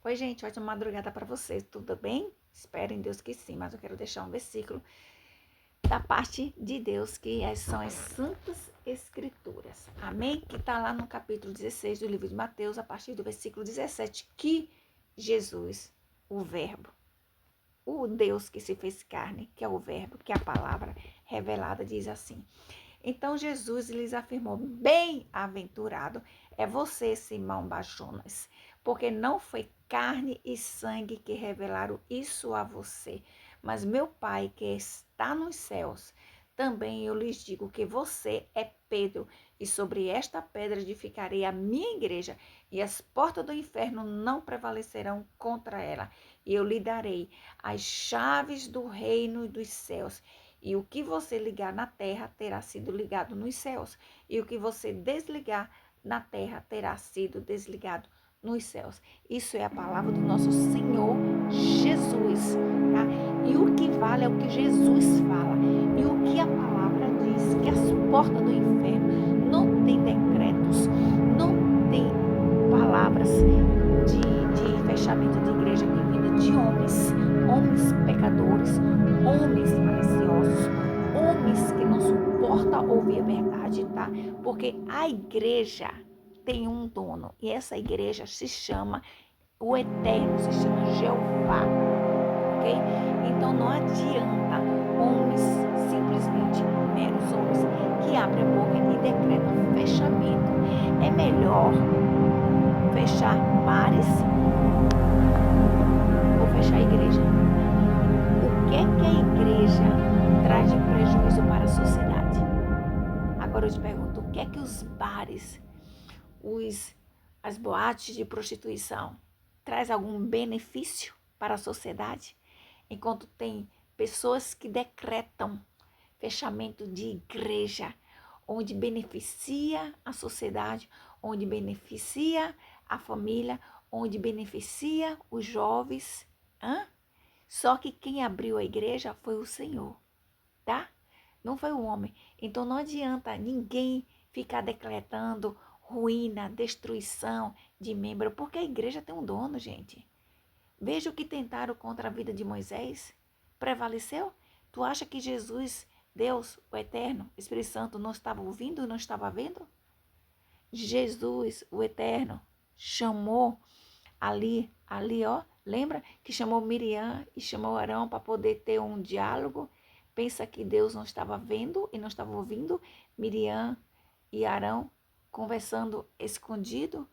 Oi, gente, ótima madrugada para vocês, tudo bem? Espero em Deus que sim, mas eu quero deixar um versículo da parte de Deus, são as Santas Escrituras, amém? Que está lá no capítulo 16 do livro de Mateus, a partir do versículo 17, que Jesus, o Verbo, o Deus que se fez carne, que é o Verbo, que é a palavra revelada, diz assim: então Jesus lhes afirmou: bem-aventurado é você, Simão Bar-Jonas, porque não foi carne e sangue que revelaram isso a você, mas meu Pai que está nos céus. Também eu lhes digo que você é Pedro, e sobre esta pedra edificarei a minha igreja, e as portas do inferno não prevalecerão contra ela. E eu lhe darei as chaves do reino dos céus. E o que você ligar na terra terá sido ligado nos céus. E o que você desligar na terra terá sido desligado nos céus. Isso é a palavra do nosso Senhor Jesus, tá? E o que vale é o que Jesus fala. E o que a palavra diz, que as portas do inferno não tem decretos, não tem palavras de fechamento de igreja que vindo de homens pecadores, homens maliciosos, homens que não suportam ouvir a verdade, tá? Porque a igreja tem um dono e essa igreja se chama o Eterno, se chama Jeová, ok? Então não adianta homens, simplesmente meros homens, que abrem a boca e decretam fechamento. É melhor fechar bares ou fechar a igreja. O que é que a igreja traz de prejuízo para a sociedade? Agora eu te pergunto, o que é que os bares, as boates de prostituição, traz algum benefício para a sociedade? Enquanto tem pessoas que decretam fechamento de igreja, onde beneficia a sociedade, onde beneficia a família, onde beneficia os jovens. Só que quem abriu a igreja foi o Senhor, tá? Não foi o homem. Então não adianta ninguém ficar decretando ruína, destruição de membro, porque a igreja tem um dono, gente. Veja o que tentaram contra a vida de Moisés. Prevaleceu? Tu acha que Jesus, Deus, o Eterno, Espírito Santo, não estava ouvindo, não estava vendo? Jesus, o Eterno, chamou ó, lembra que chamou Miriam e chamou Arão para poder ter um diálogo? Pensa que Deus não estava vendo e não estava ouvindo Miriam e Arão conversando escondido?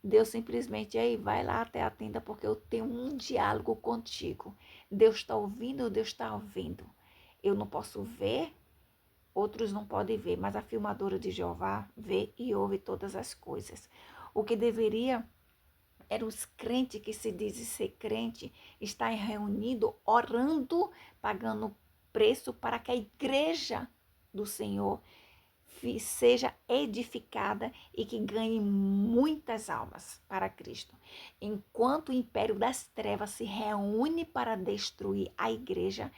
Deus simplesmente, aí, vai lá até a tenda porque eu tenho um diálogo contigo. Deus está ouvindo, Deus está ouvindo. Eu não posso ver, outros não podem ver, mas a filmadora de Jeová vê e ouve todas as coisas. O que deveria eram os crentes que se dizem ser crente, estar reunido, orando, pagando preço para que a igreja do Senhor seja edificada e que ganhe muitas almas para Cristo. Enquanto o império das trevas se reúne para destruir a igreja,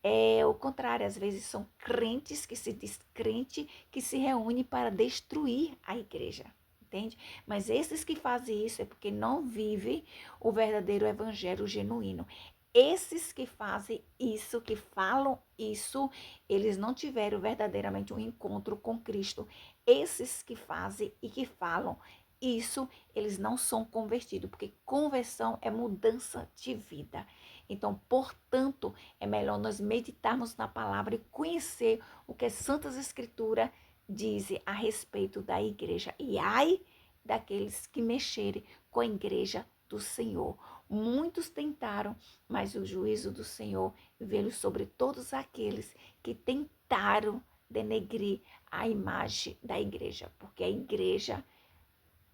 é o contrário, às vezes são crentes que se diz crente que se reúne para destruir a igreja. Entende? Mas esses que fazem isso é porque não vivem o verdadeiro evangelho genuíno. Esses que fazem isso, que falam isso, eles não tiveram verdadeiramente um encontro com Cristo. Esses que fazem e que falam isso, eles não são convertidos, porque conversão é mudança de vida. Então, portanto, é melhor nós meditarmos na palavra e conhecer o que as Santas Escrituras dizem a respeito da igreja. E ai daqueles que mexerem com a igreja do Senhor. Muitos tentaram, mas o juízo do Senhor veio sobre todos aqueles que tentaram denegrir a imagem da igreja, porque a igreja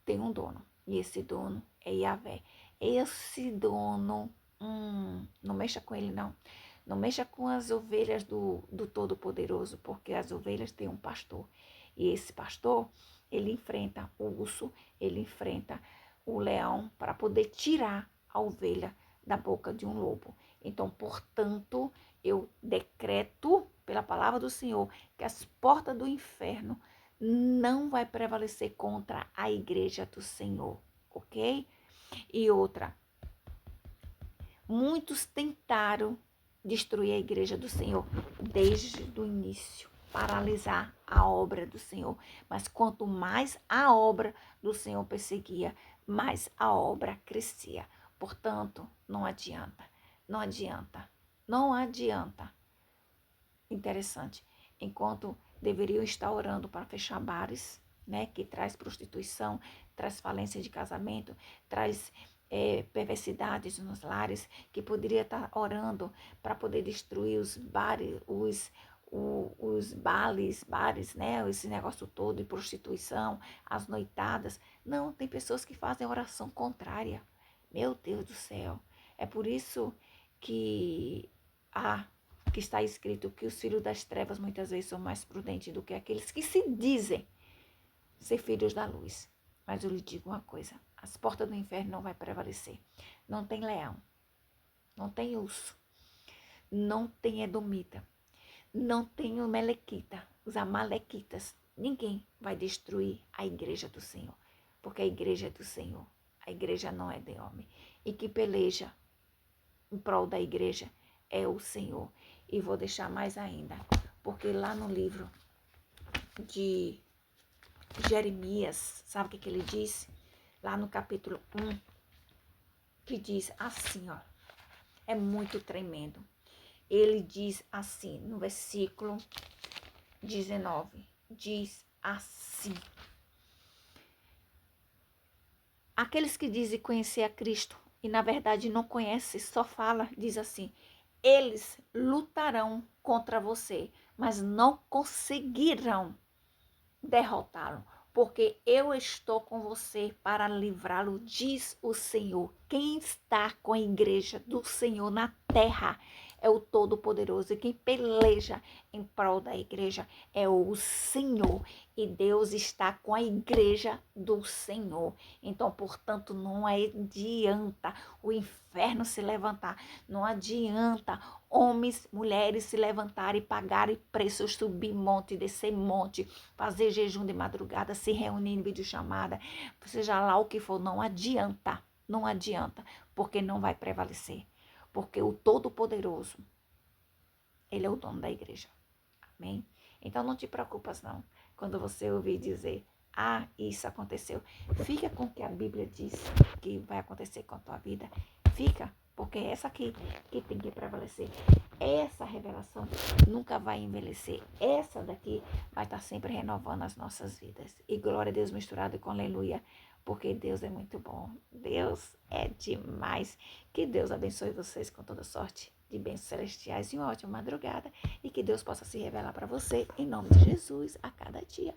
tem um dono, e esse dono é Yahvé. Esse dono, não mexa com ele não. Não mexa com as ovelhas do Todo-Poderoso, porque as ovelhas têm um pastor. E esse pastor, ele enfrenta o urso, ele enfrenta o leão para poder tirar a ovelha da boca de um lobo. Então, portanto, eu decreto pela palavra do Senhor que as portas do inferno não vai prevalecer contra a igreja do Senhor, ok? E outra, Muitos tentaram destruir a igreja do Senhor desde o início, paralisar a obra do Senhor. Mas quanto mais a obra do Senhor perseguia, mais a obra crescia. Portanto, não adianta, não adianta, não adianta. Interessante. Enquanto deveriam estar orando para fechar bares, né, que traz prostituição, traz falência de casamento, traz perversidades nos lares, que poderia estar orando para poder destruir os bares, os bares, né, esse negócio todo de prostituição, as noitadas. Não, tem pessoas que fazem oração contrária. Meu Deus do céu. É por isso que que está escrito que os filhos das trevas muitas vezes são mais prudentes do que aqueles que se dizem ser filhos da luz. Mas eu lhe digo uma coisa, as portas do inferno não vai prevalecer. Não tem leão, não tem urso, não tem edomita, não tem o melequita, os amalequitas. Ninguém vai destruir a igreja do Senhor, porque a igreja é do Senhor, a igreja não é de homem. E que peleja em prol da igreja é o Senhor. E vou deixar mais ainda, porque lá no livro de Jeremias, sabe o que ele disse? Lá no capítulo 1, que diz assim, ó, é muito tremendo. Ele diz assim, no versículo 19, diz assim: aqueles que dizem conhecer a Cristo e na verdade não conhecem, só fala, diz assim: eles lutarão contra você, mas não conseguirão derrotá-lo, porque eu estou com você para livrá-lo, diz o Senhor. Quem está com a igreja do Senhor na terra é o Todo-Poderoso, e quem peleja em prol da igreja é o Senhor, e Deus está com a igreja do Senhor. Então, portanto, não adianta o inferno se levantar, não adianta homens, mulheres se levantarem e pagarem preços, subir monte, descer monte, fazer jejum de madrugada, se reunir em videochamada, seja lá o que for, não adianta, não adianta, porque não vai prevalecer. Porque o Todo-Poderoso, ele é o dono da igreja. Amém? Então não te preocupas não, quando você ouvir dizer, isso aconteceu. Fica com o que a Bíblia diz que vai acontecer com a tua vida. Fica, porque é essa aqui que tem que prevalecer. Essa revelação nunca vai envelhecer. Essa daqui vai estar sempre renovando as nossas vidas. E glória a Deus misturado com aleluia, porque Deus é muito bom. Deus é demais. Que Deus abençoe vocês com toda sorte de bênçãos celestiais e uma ótima madrugada. E que Deus possa se revelar para você, em nome de Jesus, a cada dia.